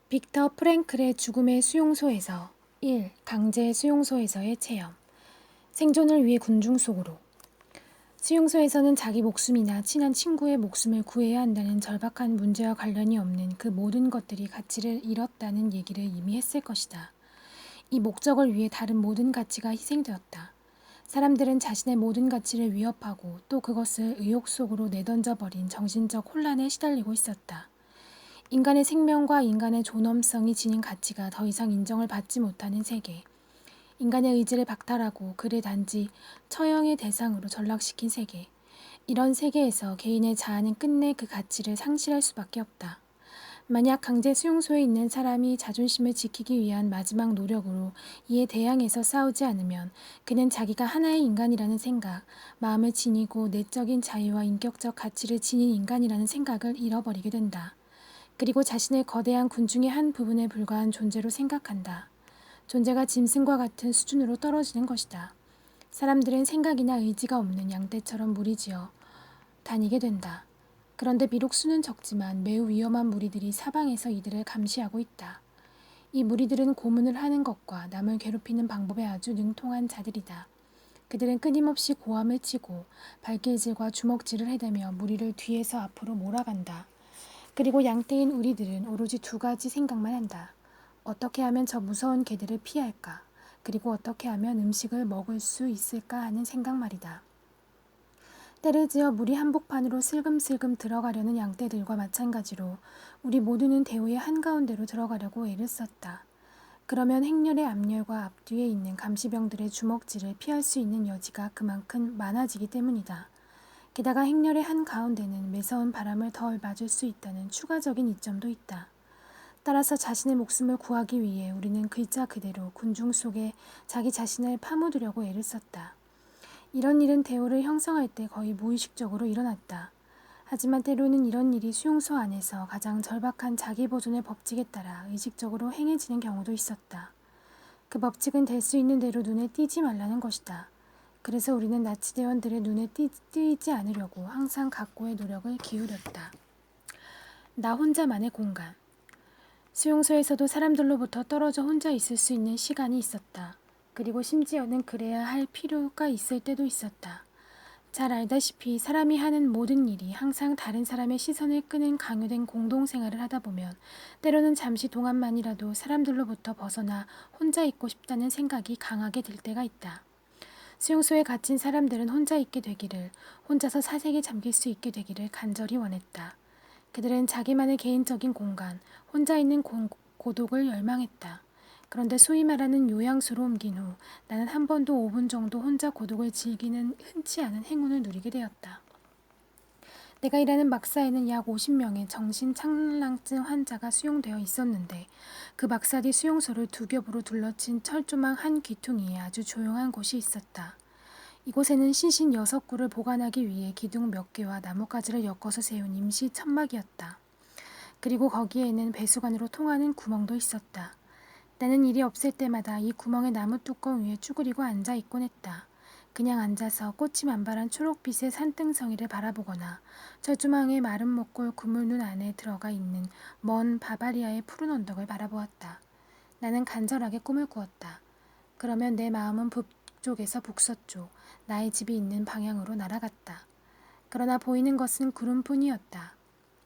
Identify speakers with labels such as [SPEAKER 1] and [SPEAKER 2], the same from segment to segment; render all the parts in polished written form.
[SPEAKER 1] 빅터 프랭클의 죽음의 수용소에서 1. 강제 수용소에서의 체험. 생존을 위해 군중 속으로. 수용소에서는 자기 목숨이나 친한 친구의 목숨을 구해야 한다는 절박한 문제와 관련이 없는 그 모든 것들이 가치를 잃었다는 얘기를 이미 했을 것이다. 이 목적을 위해 다른 모든 가치가 희생되었다. 사람들은 자신의 모든 가치를 위협하고 또 그것을 의욕 속으로 내던져버린 정신적 혼란에 시달리고 있었다. 인간의 생명과 인간의 존엄성이 지닌 가치가 더 이상 인정을 받지 못하는 세계. 인간의 의지를 박탈하고 그를 단지 처형의 대상으로 전락시킨 세계. 이런 세계에서 개인의 자아는 끝내 그 가치를 상실할 수밖에 없다. 만약 강제 수용소에 있는 사람이 자존심을 지키기 위한 마지막 노력으로 이에 대항해서 싸우지 않으면 그는 자기가 하나의 인간이라는 생각, 마음을 지니고 내적인 자유와 인격적 가치를 지닌 인간이라는 생각을 잃어버리게 된다. 그리고 자신을 거대한 군중의 한 부분에 불과한 존재로 생각한다. 존재가 짐승과 같은 수준으로 떨어지는 것이다. 사람들은 생각이나 의지가 없는 양떼처럼 무리지어 다니게 된다. 그런데 비록 수는 적지만 매우 위험한 무리들이 사방에서 이들을 감시하고 있다. 이 무리들은 고문을 하는 것과 남을 괴롭히는 방법에 아주 능통한 자들이다. 그들은 끊임없이 고함을 치고 발길질과 주먹질을 해대며 무리를 뒤에서 앞으로 몰아간다. 그리고 양떼인 우리들은 오로지 두 가지 생각만 한다. 어떻게 하면 저 무서운 개들을 피할까? 그리고 어떻게 하면 음식을 먹을 수 있을까 하는 생각 말이다. 때를 지어 무리 한복판으로 슬금슬금 들어가려는 양떼들과 마찬가지로 우리 모두는 대우의 한가운데로 들어가려고 애를 썼다. 그러면 행렬의 앞열과 앞뒤에 있는 감시병들의 주먹질을 피할 수 있는 여지가 그만큼 많아지기 때문이다. 게다가 행렬의 한가운데는 매서운 바람을 덜 맞을 수 있다는 추가적인 이점도 있다. 따라서 자신의 목숨을 구하기 위해 우리는 글자 그대로 군중 속에 자기 자신을 파묻으려고 애를 썼다. 이런 일은 대오를 형성할 때 거의 무의식적으로 일어났다. 하지만 때로는 이런 일이 수용소 안에서 가장 절박한 자기보존의 법칙에 따라 의식적으로 행해지는 경우도 있었다. 그 법칙은 될 수 있는 대로 눈에 띄지 말라는 것이다. 그래서 우리는 나치 대원들의 눈에 띄지 않으려고 항상 각고의 노력을 기울였다. 나 혼자만의 공간. 수용소에서도 사람들로부터 떨어져 혼자 있을 수 있는 시간이 있었다. 그리고 심지어는 그래야 할 필요가 있을 때도 있었다. 잘 알다시피 사람이 하는 모든 일이 항상 다른 사람의 시선을 끄는 강요된 공동생활을 하다 보면 때로는 잠시 동안만이라도 사람들로부터 벗어나 혼자 있고 싶다는 생각이 강하게 들 때가 있다. 수용소에 갇힌 사람들은 혼자 있게 되기를, 혼자서 사색에 잠길 수 있게 되기를 간절히 원했다. 그들은 자기만의 개인적인 공간, 혼자 있는 고독을 열망했다. 그런데 소위 말하는 요양소로 옮긴 후 나는 한 번도 5분 정도 혼자 고독을 즐기는 흔치 않은 행운을 누리게 되었다. 내가 일하는 막사에는 약 50명의 정신착란증 환자가 수용되어 있었는데 그 막사리 수용소를 두 겹으로 둘러친 철조망 한 귀퉁이에 아주 조용한 곳이 있었다. 이곳에는 신신 6구를 보관하기 위해 기둥 몇 개와 나뭇가지를 엮어서 세운 임시 천막이었다. 그리고 거기에는 배수관으로 통하는 구멍도 있었다. 나는 일이 없을 때마다 이 구멍의 나무 뚜껑 위에 쭈그리고 앉아 있곤 했다. 그냥 앉아서 꽃이 만발한 초록빛의 산등성이를 바라보거나 철조망의 마른 목골 그물눈 안에 들어가 있는 먼 바바리아의 푸른 언덕을 바라보았다. 나는 간절하게 꿈을 꾸었다. 그러면 내 마음은 북쪽에서 북서쪽, 나의 집이 있는 방향으로 날아갔다. 그러나 보이는 것은 구름뿐이었다.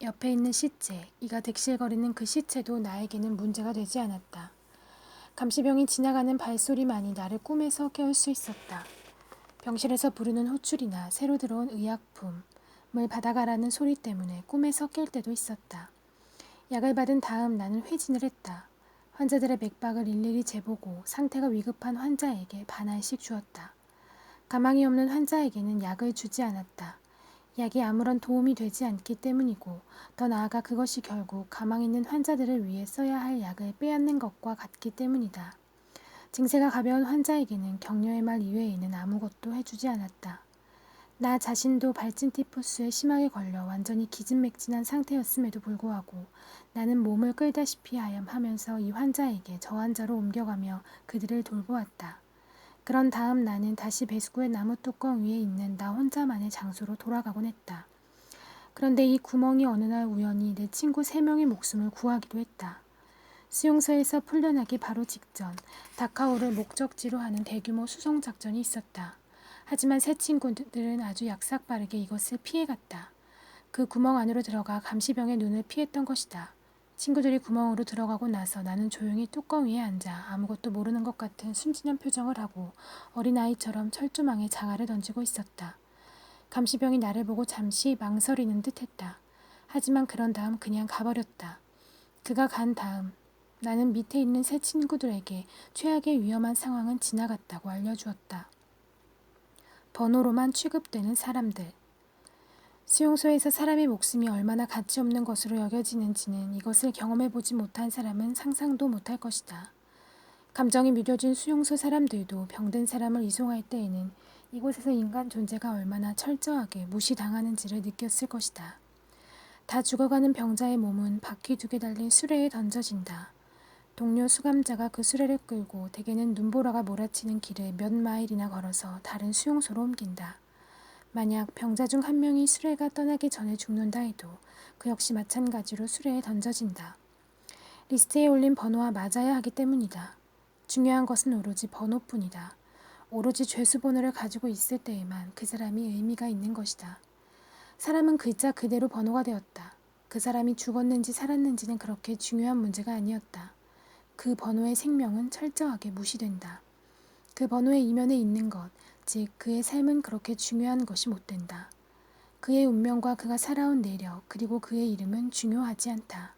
[SPEAKER 1] 옆에 있는 시체, 이가 득실거리는 그 시체도 나에게는 문제가 되지 않았다. 감시병이 지나가는 발소리만이 나를 꿈에서 깨울 수 있었다. 병실에서 부르는 호출이나 새로 들어온 의약품을 받아가라는 소리 때문에 꿈에서 깰 때도 있었다. 약을 받은 다음 나는 회진을 했다. 환자들의 맥박을 일일이 재보고 상태가 위급한 환자에게 반알씩 주었다. 가망이 없는 환자에게는 약을 주지 않았다. 약이 아무런 도움이 되지 않기 때문이고 더 나아가 그것이 결국 가망 있는 환자들을 위해 써야 할 약을 빼앗는 것과 같기 때문이다. 증세가 가벼운 환자에게는 격려의 말 이외에는 아무것도 해주지 않았다. 나 자신도 발진 티푸스에 심하게 걸려 완전히 기진맥진한 상태였음에도 불구하고 나는 몸을 끌다시피 하면서 이 환자에게 저 환자로 옮겨가며 그들을 돌보았다. 그런 다음 나는 다시 배수구의 나무 뚜껑 위에 있는 나 혼자만의 장소로 돌아가곤 했다. 그런데 이 구멍이 어느 날 우연히 내 친구 3명의 목숨을 구하기도 했다. 수용소에서 풀려나기 바로 직전 다카오를 목적지로 하는 대규모 수송 작전이 있었다. 하지만 새 친구들은 아주 약삭빠르게 이것을 피해갔다. 그 구멍 안으로 들어가 감시병의 눈을 피했던 것이다. 친구들이 구멍으로 들어가고 나서 나는 조용히 뚜껑 위에 앉아 아무것도 모르는 것 같은 순진한 표정을 하고 어린아이처럼 철조망에 장화를 던지고 있었다. 감시병이 나를 보고 잠시 망설이는 듯 했다. 하지만 그런 다음 그냥 가버렸다. 그가 간 다음 나는 밑에 있는 새 친구들에게 최악의 위험한 상황은 지나갔다고 알려주었다. 번호로만 취급되는 사람들. 수용소에서 사람의 목숨이 얼마나 가치 없는 것으로 여겨지는지는 이것을 경험해보지 못한 사람은 상상도 못할 것이다. 감정이 무뎌진 수용소 사람들도 병든 사람을 이송할 때에는 이곳에서 인간 존재가 얼마나 철저하게 무시당하는지를 느꼈을 것이다. 다 죽어가는 병자의 몸은 바퀴 2개 달린 수레에 던져진다. 동료 수감자가 그 수레를 끌고 대개는 눈보라가 몰아치는 길을 몇 마일이나 걸어서 다른 수용소로 옮긴다. 만약 병자 중 한 명이 수레가 떠나기 전에 죽는다 해도 그 역시 마찬가지로 수레에 던져진다. 리스트에 올린 번호와 맞아야 하기 때문이다. 중요한 것은 오로지 번호뿐이다. 오로지 죄수 번호를 가지고 있을 때에만 그 사람이 의미가 있는 것이다. 사람은 글자 그대로 번호가 되었다. 그 사람이 죽었는지 살았는지는 그렇게 중요한 문제가 아니었다. 그 번호의 생명은 철저하게 무시된다. 그 번호의 이면에 있는 것, 즉 그의 삶은 그렇게 중요한 것이 못 된다. 그의 운명과 그가 살아온 내력, 그리고 그의 이름은 중요하지 않다.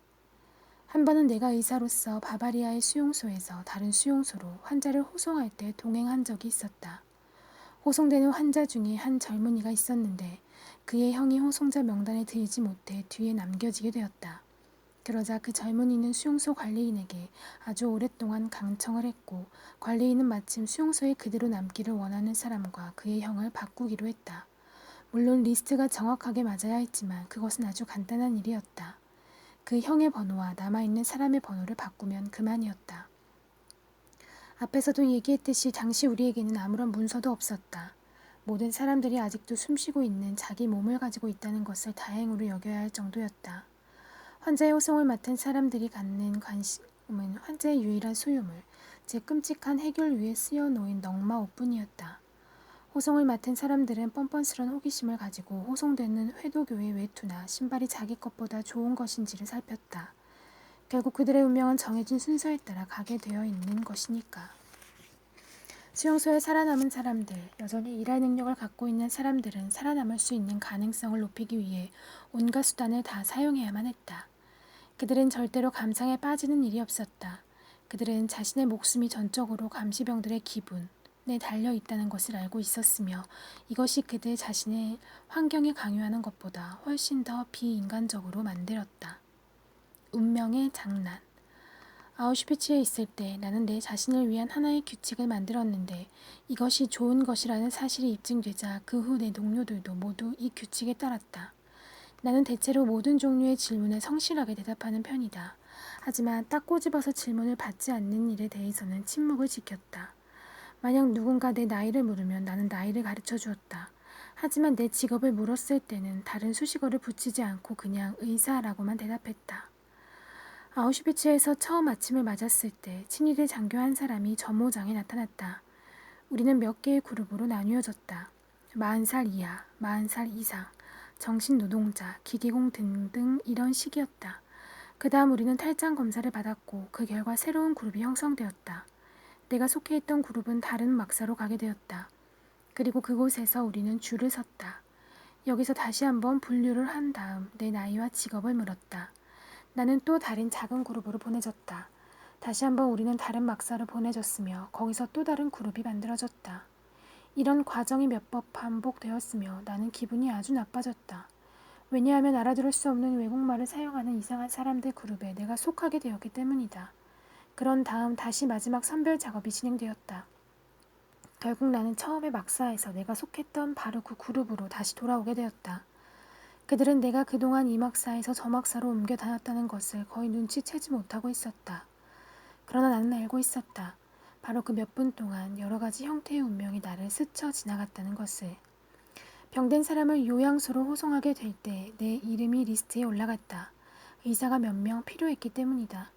[SPEAKER 1] 한 번은 내가 의사로서 바바리아의 수용소에서 다른 수용소로 환자를 호송할 때 동행한 적이 있었다. 호송되는 환자 중에 한 젊은이가 있었는데 그의 형이 호송자 명단에 들지 못해 뒤에 남겨지게 되었다. 그러자 그 젊은이는 수용소 관리인에게 아주 오랫동안 강청을 했고 관리인은 마침 수용소에 그대로 남기를 원하는 사람과 그의 형을 바꾸기로 했다. 물론 리스트가 정확하게 맞아야 했지만 그것은 아주 간단한 일이었다. 그 형의 번호와 남아있는 사람의 번호를 바꾸면 그만이었다. 앞에서도 얘기했듯이 당시 우리에게는 아무런 문서도 없었다. 모든 사람들이 아직도 숨쉬고 있는 자기 몸을 가지고 있다는 것을 다행으로 여겨야 할 정도였다. 환자의 호송을 맡은 사람들이 갖는 관심은 환자의 유일한 소유물, 즉 끔찍한 해결 위에 쓰여 놓인 넝마 옷뿐이었다. 호송을 맡은 사람들은 뻔뻔스런 호기심을 가지고 호송되는 회도교의 외투나 신발이 자기 것보다 좋은 것인지를 살폈다. 결국 그들의 운명은 정해진 순서에 따라 가게 되어 있는 것이니까. 수용소에 살아남은 사람들, 여전히 일할 능력을 갖고 있는 사람들은 살아남을 수 있는 가능성을 높이기 위해 온갖 수단을 다 사용해야만 했다. 그들은 절대로 감상에 빠지는 일이 없었다. 그들은 자신의 목숨이 전적으로 감시병들의 기분에 달려 있다는 것을 알고 있었으며 이것이 그들 자신의 환경에 강요하는 것보다 훨씬 더 비인간적으로 만들었다. 운명의 장난. 아우슈비츠에 있을 때 나는 내 자신을 위한 하나의 규칙을 만들었는데 이것이 좋은 것이라는 사실이 입증되자 그 후 내 동료들도 모두 이 규칙에 따랐다. 나는 대체로 모든 종류의 질문에 성실하게 대답하는 편이다. 하지만 딱 꼬집어서 질문을 받지 않는 일에 대해서는 침묵을 지켰다. 만약 누군가 내 나이를 물으면 나는 나이를 가르쳐 주었다. 하지만 내 직업을 물었을 때는 다른 수식어를 붙이지 않고 그냥 의사라고만 대답했다. 아우슈비츠에서 처음 아침을 맞았을 때 친위대 장교 한 사람이 전모장에 나타났다. 우리는 몇 개의 그룹으로 나뉘어졌다. 40살 이하, 40살 이상, 정신노동자, 기계공 등등 이런 식이었다. 그 다음 우리는 탈장 검사를 받았고 그 결과 새로운 그룹이 형성되었다. 내가 속해 있던 그룹은 다른 막사로 가게 되었다. 그리고 그곳에서 우리는 줄을 섰다. 여기서 다시 한번 분류를 한 다음 내 나이와 직업을 물었다. 나는 또 다른 작은 그룹으로 보내졌다. 다시 한번 우리는 다른 막사로 보내졌으며 거기서 또 다른 그룹이 만들어졌다. 이런 과정이 몇 번 반복되었으며 나는 기분이 아주 나빠졌다. 왜냐하면 알아들을 수 없는 외국말을 사용하는 이상한 사람들 그룹에 내가 속하게 되었기 때문이다. 그런 다음 다시 마지막 선별 작업이 진행되었다. 결국 나는 처음에 막사에서 내가 속했던 바로 그 그룹으로 다시 돌아오게 되었다. 그들은 내가 그동안 이 막사에서 저 막사로 옮겨 다녔다는 것을 거의 눈치채지 못하고 있었다. 그러나 나는 알고 있었다. 바로 그 몇 분 동안 여러 가지 형태의 운명이 나를 스쳐 지나갔다는 것을. 병든 사람을 요양소로 호송하게 될 때 내 이름이 리스트에 올라갔다. 의사가 몇 명 필요했기 때문이다.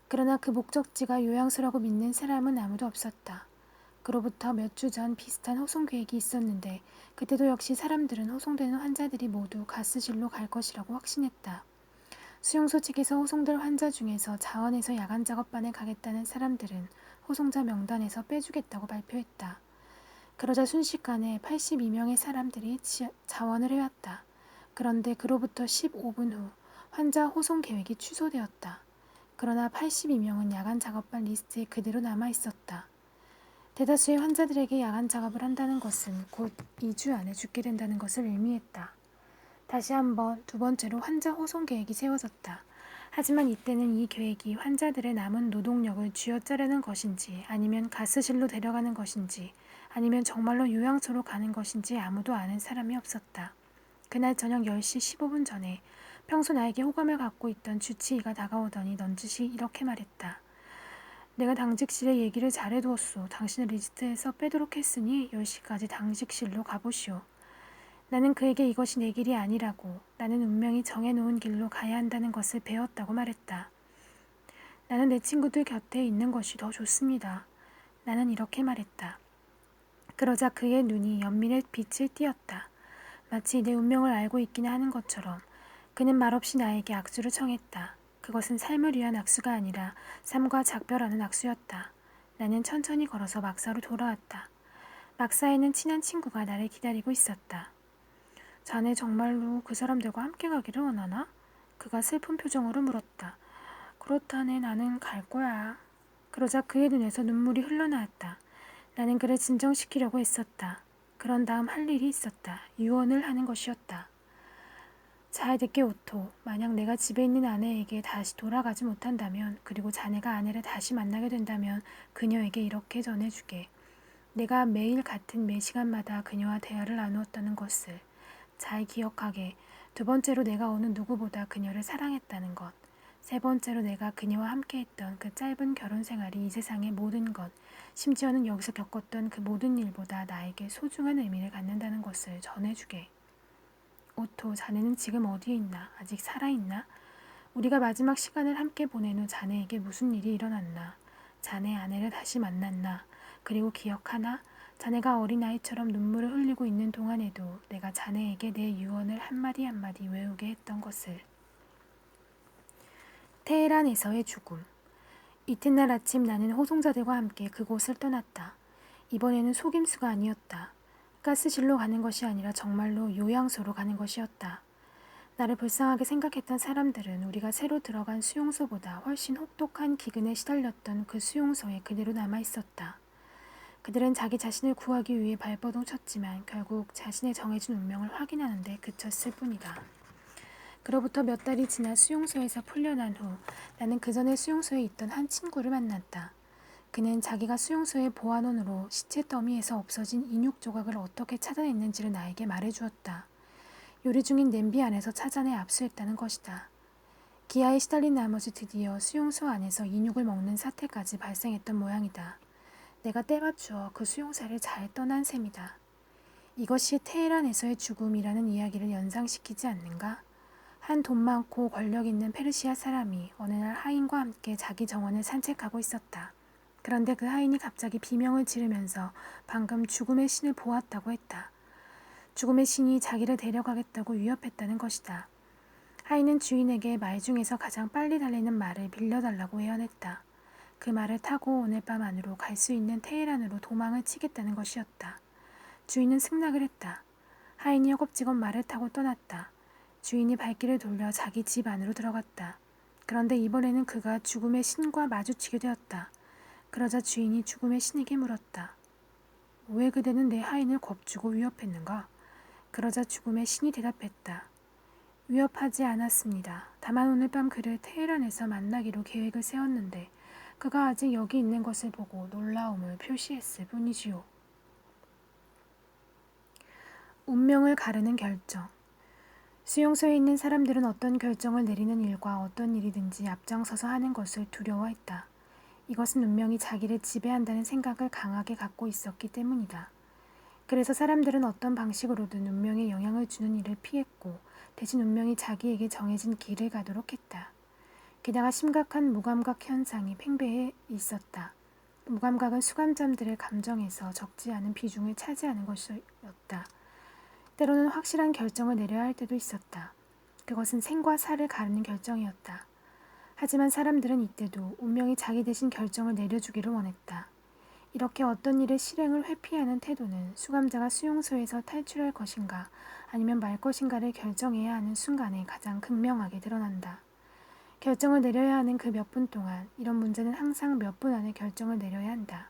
[SPEAKER 1] 그러나 그 목적지가 요양소라고 믿는 사람은 아무도 없었다. 그로부터 몇 주 전 비슷한 호송 계획이 있었는데 그때도 역시 사람들은 호송되는 환자들이 모두 가스실로 갈 것이라고 확신했다. 수용소 측에서 호송될 환자 중에서 자원에서 야간 작업반에 가겠다는 사람들은 호송자 명단에서 빼주겠다고 발표했다. 그러자 순식간에 82명의 사람들이 자원을 해왔다. 그런데 그로부터 15분 후 환자 호송 계획이 취소되었다. 그러나 82명은 야간 작업반 리스트에 그대로 남아있었다. 대다수의 환자들에게 야간 작업을 한다는 것은 곧 2주 안에 죽게 된다는 것을 의미했다. 다시 한번 두 번째로 환자 호송 계획이 세워졌다. 하지만 이때는 이 계획이 환자들의 남은 노동력을 쥐어짜려는 것인지 아니면 가스실로 데려가는 것인지 아니면 정말로 요양소로 가는 것인지 아무도 아는 사람이 없었다. 그날 저녁 10시 15분 전에 평소 나에게 호감을 갖고 있던 주치의가 다가오더니 넌지시 이렇게 말했다. 내가 당직실에 얘기를 잘해두었소. 당신을 리스트에서 빼도록 했으니 10시까지 당직실로 가보시오. 나는 그에게 이것이 내 길이 아니라고, 나는 운명이 정해놓은 길로 가야 한다는 것을 배웠다고 말했다. 나는 내 친구들 곁에 있는 것이 더 좋습니다. 나는 이렇게 말했다. 그러자 그의 눈이 연민의 빛을 띠었다. 마치 내 운명을 알고 있기나 하는 것처럼 그는 말없이 나에게 악수를 청했다. 그것은 삶을 위한 악수가 아니라 삶과 작별하는 악수였다. 나는 천천히 걸어서 막사로 돌아왔다. 막사에는 친한 친구가 나를 기다리고 있었다. 자네 정말로 그 사람들과 함께 가기를 원하나? 그가 슬픈 표정으로 물었다. 그렇다네, 나는 갈 거야. 그러자 그의 눈에서 눈물이 흘러나왔다. 나는 그를 진정시키려고 했었다. 그런 다음 할 일이 있었다. 유언을 하는 것이었다. 잘 듣게 오토. 만약 내가 집에 있는 아내에게 다시 돌아가지 못한다면, 그리고 자네가 아내를 다시 만나게 된다면 그녀에게 이렇게 전해주게. 내가 매일 같은 매 시간마다 그녀와 대화를 나누었다는 것을 잘 기억하게. 두 번째로 내가 어느 누구보다 그녀를 사랑했다는 것. 세 번째로 내가 그녀와 함께했던 그 짧은 결혼 생활이 이 세상의 모든 것, 심지어는 여기서 겪었던 그 모든 일보다 나에게 소중한 의미를 갖는다는 것을 전해주게. 오토, 자네는 지금 어디에 있나? 아직 살아있나? 우리가 마지막 시간을 함께 보낸 후 자네에게 무슨 일이 일어났나? 자네 아내를 다시 만났나? 그리고 기억하나? 자네가 어린아이처럼 눈물을 흘리고 있는 동안에도 내가 자네에게 내 유언을 한마디 한마디 외우게 했던 것을. 테헤란에서의 죽음. 이튿날 아침 나는 호송자들과 함께 그곳을 떠났다. 이번에는 속임수가 아니었다. 가스실로 가는 것이 아니라 정말로 요양소로 가는 것이었다. 나를 불쌍하게 생각했던 사람들은 우리가 새로 들어간 수용소보다 훨씬 혹독한 기근에 시달렸던 그 수용소에 그대로 남아있었다. 그들은 자기 자신을 구하기 위해 발버둥 쳤지만 결국 자신의 정해진 운명을 확인하는 데 그쳤을 뿐이다. 그로부터 몇 달이 지나 수용소에서 풀려난 후 나는 그 전에 수용소에 있던 한 친구를 만났다. 그는 자기가 수용소의 보안원으로 시체 더미에서 없어진 인육 조각을 어떻게 찾아냈는지를 나에게 말해주었다. 요리 중인 냄비 안에서 찾아내 압수했다는 것이다. 기아에 시달린 나머지 드디어 수용소 안에서 인육을 먹는 사태까지 발생했던 모양이다. 내가 때맞추어 그 수용소를 잘 떠난 셈이다. 이것이 테헤란에서의 죽음이라는 이야기를 연상시키지 않는가? 한 돈 많고 권력 있는 페르시아 사람이 어느 날 하인과 함께 자기 정원을 산책하고 있었다. 그런데 그 하인이 갑자기 비명을 지르면서 방금 죽음의 신을 보았다고 했다. 죽음의 신이 자기를 데려가겠다고 위협했다는 것이다. 하인은 주인에게 말 중에서 가장 빨리 달리는 말을 빌려달라고 애원했다. 그 말을 타고 오늘 밤 안으로 갈 수 있는 테헤란으로 도망을 치겠다는 것이었다. 주인은 승낙을 했다. 하인이 허겁지겁 말을 타고 떠났다. 주인이 발길을 돌려 자기 집 안으로 들어갔다. 그런데 이번에는 그가 죽음의 신과 마주치게 되었다. 그러자 주인이 죽음의 신에게 물었다. 왜 그대는 내 하인을 겁주고 위협했는가? 그러자 죽음의 신이 대답했다. 위협하지 않았습니다. 다만 오늘 밤 그를 테헤란에서 만나기로 계획을 세웠는데 그가 아직 여기 있는 것을 보고 놀라움을 표시했을 뿐이지요. 운명을 가르는 결정. 수용소에 있는 사람들은 어떤 결정을 내리는 일과 어떤 일이든지 앞장서서 하는 것을 두려워했다. 이것은 운명이 자기를 지배한다는 생각을 강하게 갖고 있었기 때문이다. 그래서 사람들은 어떤 방식으로든 운명에 영향을 주는 일을 피했고 대신 운명이 자기에게 정해진 길을 가도록 했다. 게다가 심각한 무감각 현상이 팽배해 있었다. 무감각은 수감자들의 감정에서 적지 않은 비중을 차지하는 것이었다. 때로는 확실한 결정을 내려야 할 때도 있었다. 그것은 생과 사를 가르는 결정이었다. 하지만 사람들은 이때도 운명이 자기 대신 결정을 내려주기를 원했다. 이렇게 어떤 일의 실행을 회피하는 태도는 수감자가 수용소에서 탈출할 것인가 아니면 말 것인가를 결정해야 하는 순간에 가장 극명하게 드러난다. 결정을 내려야 하는 그 몇 분 동안 이런 문제는 항상 몇 분 안에 결정을 내려야 한다.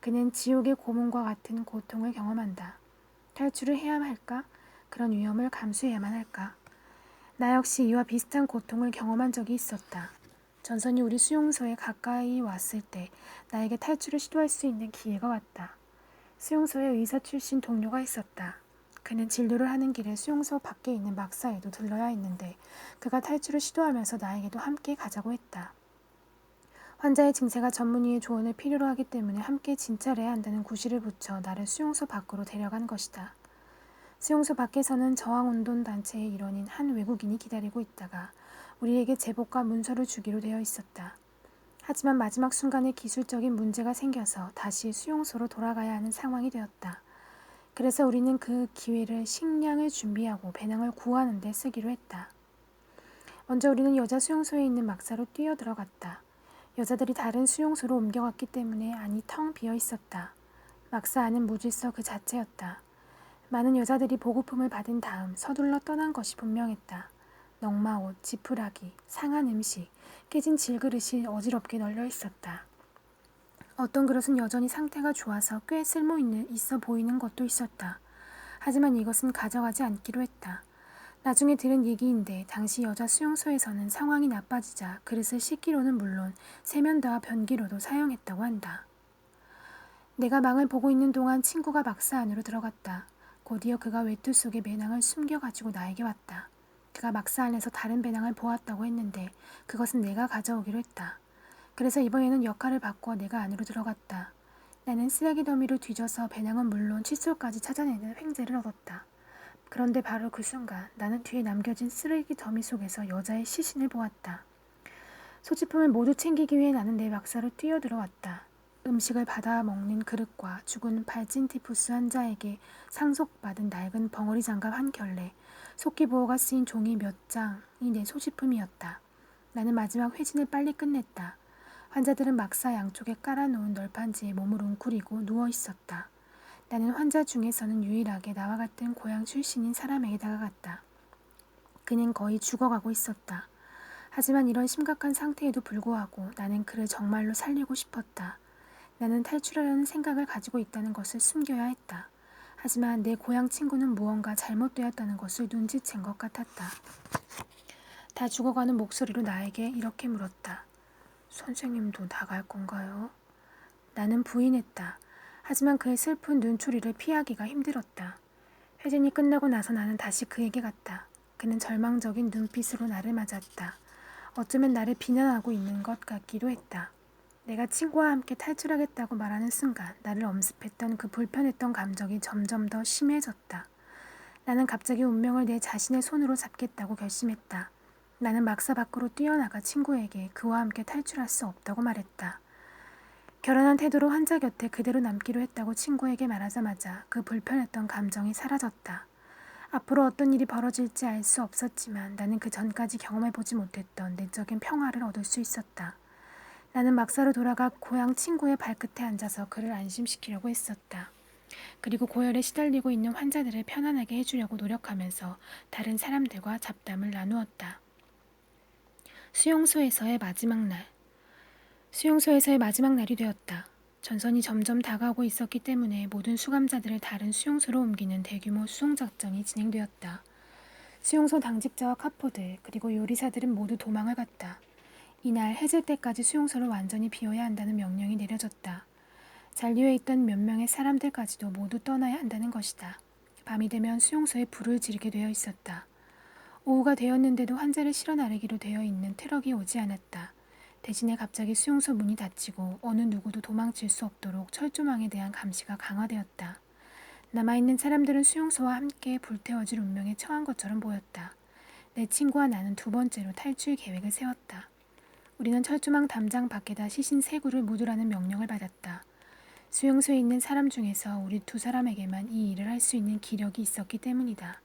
[SPEAKER 1] 그는 지옥의 고문과 같은 고통을 경험한다. 탈출을 해야 할까? 그런 위험을 감수해야만 할까? 나 역시 이와 비슷한 고통을 경험한 적이 있었다. 전선이 우리 수용소에 가까이 왔을 때 나에게 탈출을 시도할 수 있는 기회가 왔다. 수용소에 의사 출신 동료가 있었다. 그는 진료를 하는 길에 수용소 밖에 있는 막사에도 들러야 했는데 그가 탈출을 시도하면서 나에게도 함께 가자고 했다. 환자의 증세가 전문의의 조언을 필요로 하기 때문에 함께 진찰해야 한다는 구실을 붙여 나를 수용소 밖으로 데려간 것이다. 수용소 밖에서는 저항운동단체의 일원인 한 외국인이 기다리고 있다가 우리에게 제복과 문서를 주기로 되어 있었다. 하지만 마지막 순간에 기술적인 문제가 생겨서 다시 수용소로 돌아가야 하는 상황이 되었다. 그래서 우리는 그 기회를 식량을 준비하고 배낭을 구하는 데 쓰기로 했다. 먼저 우리는 여자 수용소에 있는 막사로 뛰어들어갔다. 여자들이 다른 수용소로 옮겨갔기 때문에 안이 텅 비어 있었다. 막사 안은 무질서 그 자체였다. 많은 여자들이 보급품을 받은 다음 서둘러 떠난 것이 분명했다. 넝마옷, 지푸라기, 상한 음식, 깨진 질그릇이 어지럽게 널려 있었다. 어떤 그릇은 여전히 상태가 좋아서 꽤 쓸모 있어 보이는 것도 있었다. 하지만 이것은 가져가지 않기로 했다. 나중에 들은 얘기인데 당시 여자 수용소에서는 상황이 나빠지자 그릇을 씻기로는 물론 세면대와 변기로도 사용했다고 한다. 내가 망을 보고 있는 동안 친구가 막사 안으로 들어갔다. 곧이어 그가 외투 속에 배낭을 숨겨가지고 나에게 왔다. 그가 막사 안에서 다른 배낭을 보았다고 했는데 그것은 내가 가져오기로 했다. 그래서 이번에는 역할을 바꿔 내가 안으로 들어갔다. 나는 쓰레기 더미를 뒤져서 배낭은 물론 칫솔까지 찾아내는 횡재를 얻었다. 그런데 바로 그 순간 나는 뒤에 남겨진 쓰레기 더미 속에서 여자의 시신을 보았다. 소지품을 모두 챙기기 위해 나는 내 막사로 뛰어들어왔다. 음식을 받아 먹는 그릇과 죽은 발진티푸스 환자에게 상속받은 낡은 벙어리 장갑 한 켤레, 속기 보호가 쓰인 종이 몇 장이 내 소지품이었다. 나는 마지막 회진을 빨리 끝냈다. 환자들은 막사 양쪽에 깔아놓은 널판지에 몸을 웅크리고 누워 있었다. 나는 환자 중에서는 유일하게 나와 같은 고향 출신인 사람에게 다가갔다. 그는 거의 죽어가고 있었다. 하지만 이런 심각한 상태에도 불구하고 나는 그를 정말로 살리고 싶었다. 나는 탈출하려는 생각을 가지고 있다는 것을 숨겨야 했다. 하지만 내 고향 친구는 무언가 잘못되었다는 것을 눈치챈 것 같았다. 다 죽어가는 목소리로 나에게 이렇게 물었다. 선생님도 나갈 건가요? 나는 부인했다. 하지만 그의 슬픈 눈초리를 피하기가 힘들었다. 회진이 끝나고 나서 나는 다시 그에게 갔다. 그는 절망적인 눈빛으로 나를 맞았다. 어쩌면 나를 비난하고 있는 것 같기도 했다. 내가 친구와 함께 탈출하겠다고 말하는 순간 나를 엄습했던 그 불편했던 감정이 점점 더 심해졌다. 나는 갑자기 운명을 내 자신의 손으로 잡겠다고 결심했다. 나는 막사 밖으로 뛰어나가 친구에게 그와 함께 탈출할 수 없다고 말했다. 결연한 태도로 환자 곁에 그대로 남기로 했다고 친구에게 말하자마자 그 불편했던 감정이 사라졌다. 앞으로 어떤 일이 벌어질지 알 수 없었지만 나는 그 전까지 경험해보지 못했던 내적인 평화를 얻을 수 있었다. 나는 막사로 돌아가 고향 친구의 발끝에 앉아서 그를 안심시키려고 했었다. 그리고 고열에 시달리고 있는 환자들을 편안하게 해주려고 노력하면서 다른 사람들과 잡담을 나누었다. 수용소에서의 마지막 날. 수용소에서의 마지막 날이 되었다. 전선이 점점 다가오고 있었기 때문에 모든 수감자들을 다른 수용소로 옮기는 대규모 수송작전이 진행되었다. 수용소 당직자와 카포들 그리고 요리사들은 모두 도망을 갔다. 이날 해질 때까지 수용소를 완전히 비워야 한다는 명령이 내려졌다. 잔류해 있던 몇 명의 사람들까지도 모두 떠나야 한다는 것이다. 밤이 되면 수용소에 불을 지르게 되어 있었다. 오후가 되었는데도 환자를 실어 나르기로 되어 있는 트럭이 오지 않았다. 대신에 갑자기 수용소 문이 닫히고 어느 누구도 도망칠 수 없도록 철조망에 대한 감시가 강화되었다. 남아있는 사람들은 수용소와 함께 불태워질 운명에 처한 것처럼 보였다. 내 친구와 나는 두 번째로 탈출 계획을 세웠다. 우리는 철조망 담장 밖에다 시신 3구를 묻으라는 명령을 받았다. 수용소에 있는 사람 중에서 우리 2사람에게만 이 일을 할 수 있는 기력이 있었기 때문이다.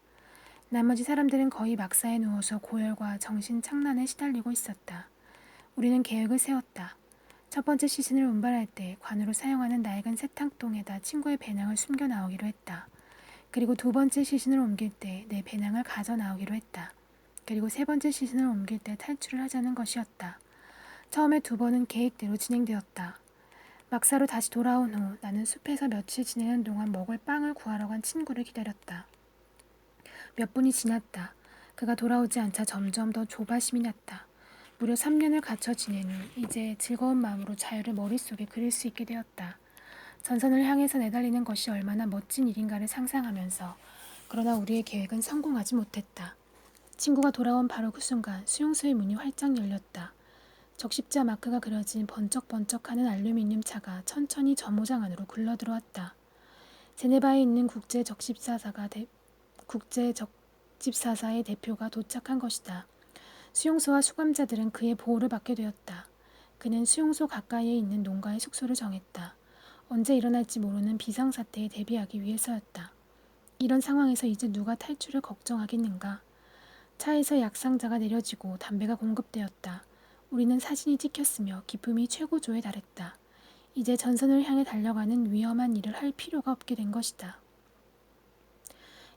[SPEAKER 1] 나머지 사람들은 거의 막사에 누워서 고열과 정신 착란에 시달리고 있었다. 우리는 계획을 세웠다. 첫 번째 시신을 운반할 때 관으로 사용하는 낡은 세탁동에다 친구의 배낭을 숨겨 나오기로 했다. 그리고 두 번째 시신을 옮길 때 내 배낭을 가져 나오기로 했다. 그리고 세 번째 시신을 옮길 때 탈출을 하자는 것이었다. 처음에 2번은 계획대로 진행되었다. 막사로 다시 돌아온 후 나는 숲에서 며칠 지내는 동안 먹을 빵을 구하러 간 친구를 기다렸다. 몇 분이 지났다. 그가 돌아오지 않자 점점 더 조바심이 났다. 무려 3년을 갇혀 지낸 후 이제 즐거운 마음으로 자유를 머릿속에 그릴 수 있게 되었다. 전선을 향해서 내달리는 것이 얼마나 멋진 일인가를 상상하면서 그러나 우리의 계획은 성공하지 못했다. 친구가 돌아온 바로 그 순간 수용소의 문이 활짝 열렸다. 적십자 마크가 그려진 번쩍번쩍하는 알루미늄 차가 천천히 점호장 안으로 굴러들어왔다. 제네바에 있는 국제적집사사의 대표가 도착한 것이다. 수용소와 수감자들은 그의 보호를 받게 되었다. 그는 수용소 가까이에 있는 농가의 숙소를 정했다. 언제 일어날지 모르는 비상사태에 대비하기 위해서였다. 이런 상황에서 이제 누가 탈출을 걱정하겠는가? 차에서 약상자가 내려지고 담배가 공급되었다. 우리는 사진이 찍혔으며 기쁨이 최고조에 달했다. 이제 전선을 향해 달려가는 위험한 일을 할 필요가 없게 된 것이다.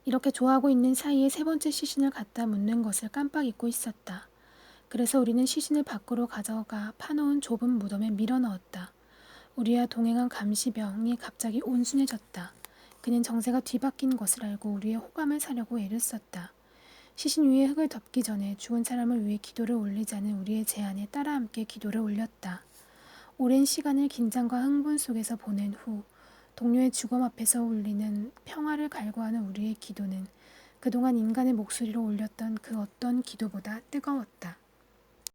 [SPEAKER 1] 이렇게 좋아하고 있는 사이에 세 번째 시신을 갖다 묻는 것을 깜빡 잊고 있었다. 그래서 우리는 시신을 밖으로 가져가 파놓은 좁은 무덤에 밀어 넣었다. 우리와 동행한 감시병이 갑자기 온순해졌다. 그는 정세가 뒤바뀐 것을 알고 우리의 호감을 사려고 애를 썼다. 시신 위에 흙을 덮기 전에 죽은 사람을 위해 기도를 올리자는 우리의 제안에 따라 함께 기도를 올렸다. 오랜 시간을 긴장과 흥분 속에서 보낸 후 동료의 죽음 앞에서 울리는 평화를 갈구하는 우리의 기도는 그동안 인간의 목소리로 올렸던 그 어떤 기도보다 뜨거웠다.